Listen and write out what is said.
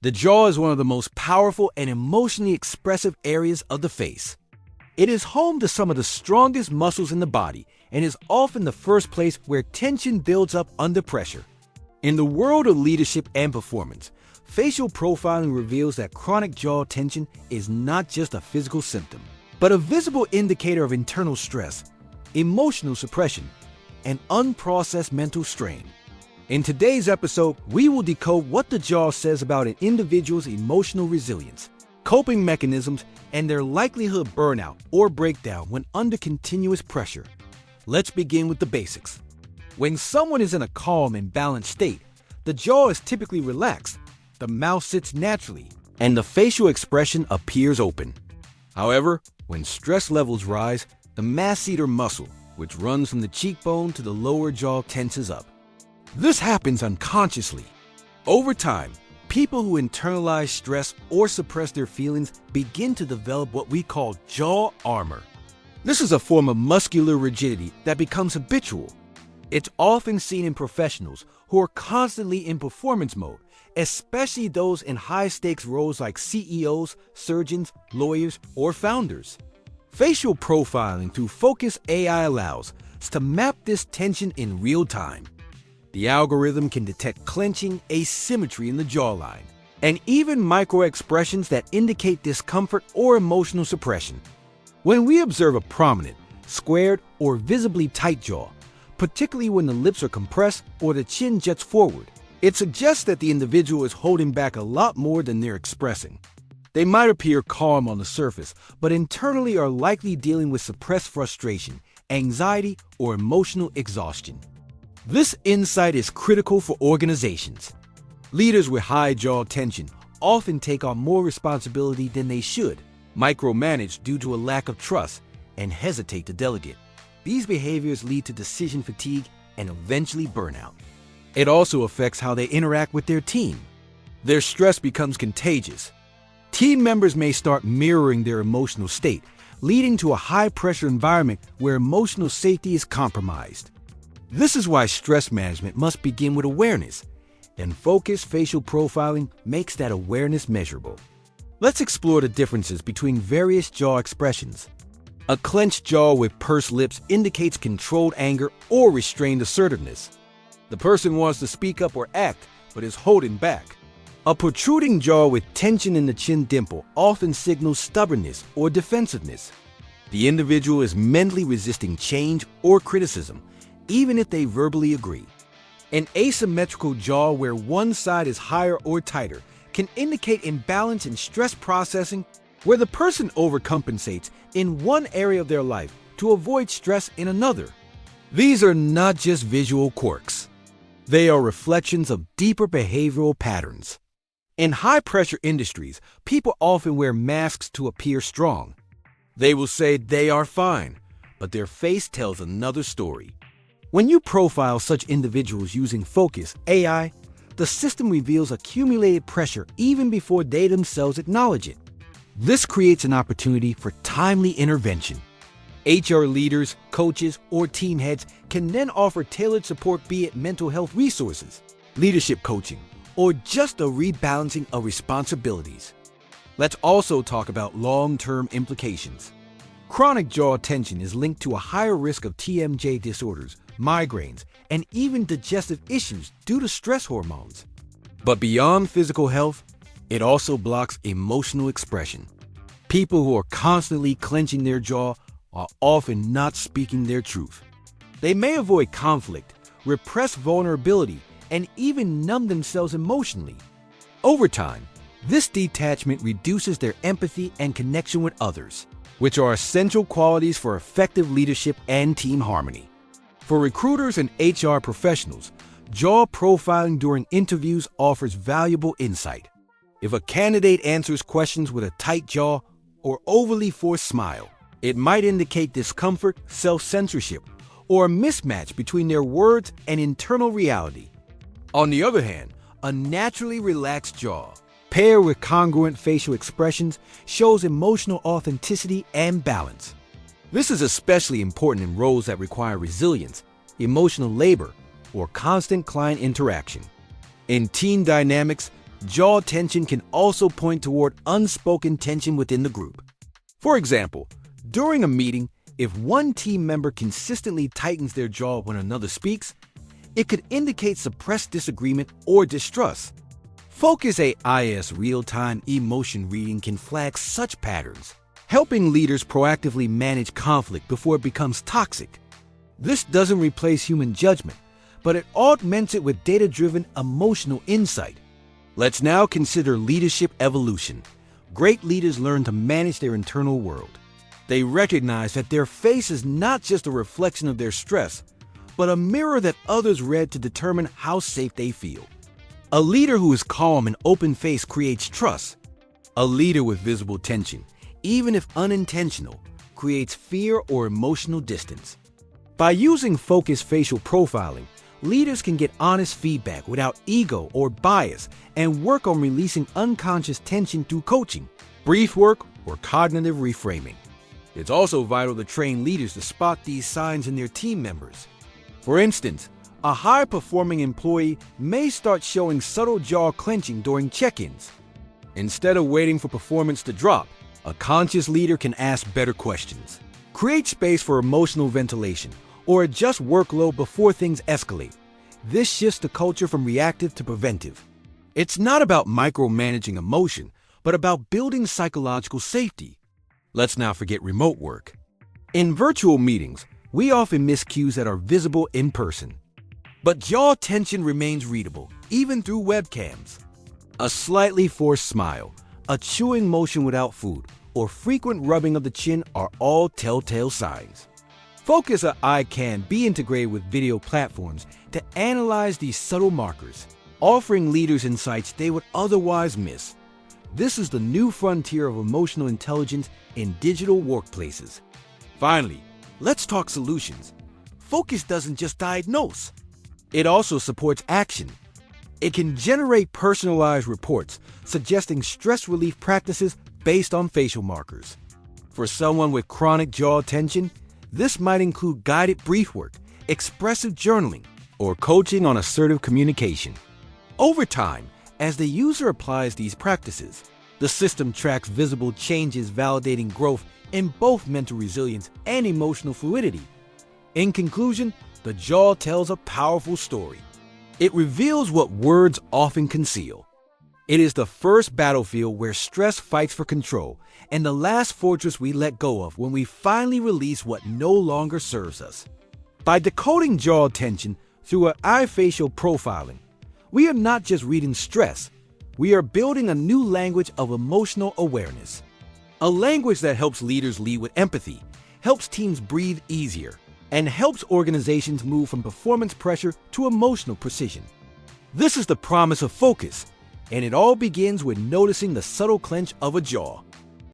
The jaw is one of the most powerful and emotionally expressive areas of the face. It is home to some of the strongest muscles in the body and is often the first place where tension builds up under pressure. In the world of leadership and performance, facial profiling reveals that chronic jaw tension is not just a physical symptom, but a visible indicator of internal stress, emotional suppression, and unprocessed mental strain. In today's episode, we will decode what the jaw says about an individual's emotional resilience, coping mechanisms, and their likelihood of burnout or breakdown when under continuous pressure. Let's begin with the basics. When someone is in a calm and balanced state, the jaw is typically relaxed, the mouth sits naturally, and the facial expression appears open. However, when stress levels rise, the masseter muscle, which runs from the cheekbone to the lower jaw, tenses up. This happens unconsciously. Over time, people who internalize stress or suppress their feelings begin to develop what we call jaw armor. This is a form of muscular rigidity that becomes habitual. It's often seen in professionals who are constantly in performance mode, especially those in high-stakes roles like CEOs, surgeons, lawyers, or founders. Facial profiling through Focus AI allows us to map this tension in real time. The algorithm can detect clenching, asymmetry in the jawline, and even micro-expressions that indicate discomfort or emotional suppression. When we observe a prominent, squared, or visibly tight jaw, particularly when the lips are compressed or the chin juts forward, it suggests that the individual is holding back a lot more than they're expressing. They might appear calm on the surface, but internally are likely dealing with suppressed frustration, anxiety, or emotional exhaustion. This insight is critical for organizations. Leaders with high jaw tension often take on more responsibility than they should, micromanage due to a lack of trust, and hesitate to delegate. These behaviors lead to decision fatigue and eventually burnout. It also affects how they interact with their team. Their stress becomes contagious. Team members may start mirroring their emotional state, leading to a high-pressure environment where emotional safety is compromised. This is why stress management must begin with awareness, and focused facial profiling makes that awareness measurable. Let's explore the differences between various jaw expressions. A clenched jaw with pursed lips indicates controlled anger or restrained assertiveness. The person wants to speak up or act, but is holding back. A protruding jaw with tension in the chin dimple often signals stubbornness or defensiveness. The individual is mentally resisting change or criticism, even if they verbally agree. An asymmetrical jaw where one side is higher or tighter can indicate imbalance in stress processing, where the person overcompensates in one area of their life to avoid stress in another. These are not just visual quirks. They are reflections of deeper behavioral patterns. In high-pressure industries, people often wear masks to appear strong. They will say they are fine, but their face tells another story. When you profile such individuals using Focus AI, the system reveals accumulated pressure even before they themselves acknowledge it. This creates an opportunity for timely intervention. HR leaders, coaches, or team heads can then offer tailored support, be it mental health resources, leadership coaching, or just a rebalancing of responsibilities. Let's also talk about long-term implications. Chronic jaw tension is linked to a higher risk of TMJ disorders, migraines, and even digestive issues due to stress hormones. But beyond physical health, it also blocks emotional expression. People who are constantly clenching their jaw are often not speaking their truth. They may avoid conflict, repress vulnerability, and even numb themselves emotionally. Over time, this detachment reduces their empathy and connection with others, which are essential qualities for effective leadership and team harmony. For recruiters and HR professionals, jaw profiling during interviews offers valuable insight. If a candidate answers questions with a tight jaw or overly forced smile, it might indicate discomfort, self-censorship, or a mismatch between their words and internal reality. On the other hand, a naturally relaxed jaw, paired with congruent facial expressions, shows emotional authenticity and balance. This is especially important in roles that require resilience, emotional labor, or constant client interaction. In team dynamics, Jaw tension can also point toward unspoken tension within the group. For example, during a meeting, if one team member consistently tightens their jaw when another speaks, it could indicate suppressed disagreement or distrust. Focus AI's real-time emotion reading can flag such patterns, helping leaders proactively manage conflict before it becomes toxic. This doesn't replace human judgment, but it augments it with data-driven emotional insight. Let's now consider leadership evolution. Great leaders learn to manage their internal world. They recognize that their face is not just a reflection of their stress, but a mirror that others read to determine how safe they feel. A leader who is calm and open-faced creates trust. A leader with visible tension, even if unintentional, creates fear or emotional distance. By using focused facial profiling, leaders can get honest feedback without ego or bias and work on releasing unconscious tension through coaching, brief work, or cognitive reframing. It's also vital to train leaders to spot these signs in their team members. For instance, a high-performing employee may start showing subtle jaw clenching during check-ins. Instead of waiting for performance to drop, a conscious leader can ask better questions, create space for emotional ventilation, or adjust workload before things escalate. This shifts the culture from reactive to preventive. It's not about micromanaging emotion, but about building psychological safety. Let's not forget remote work. In virtual meetings, we often miss cues that are visible in person. But jaw tension remains readable, even through webcams. A slightly forced smile, a chewing motion without food, or frequent rubbing of the chin are all telltale signs. Focus AI can be integrated with video platforms to analyze these subtle markers, offering leaders insights they would otherwise miss. This is the new frontier of emotional intelligence in digital workplaces. Finally, let's talk solutions. Focus doesn't just diagnose. It also supports action. It can generate personalized reports suggesting stress relief practices based on facial markers. For someone with chronic jaw tension, this might include guided brief work, expressive journaling, or coaching on assertive communication. Over time, as the user applies these practices, the system tracks visible changes, validating growth in both mental resilience and emotional fluidity. In conclusion, the jaw tells a powerful story. It reveals what words often conceal. It is the first battlefield where stress fights for control, and the last fortress we let go of when we finally release what no longer serves us. By decoding jaw tension through an eye facial profiling, we are not just reading stress, we are building a new language of emotional awareness. A language that helps leaders lead with empathy, helps teams breathe easier, and helps organizations move from performance pressure to emotional precision. This is the promise of focus, and it all begins with noticing the subtle clench of a jaw.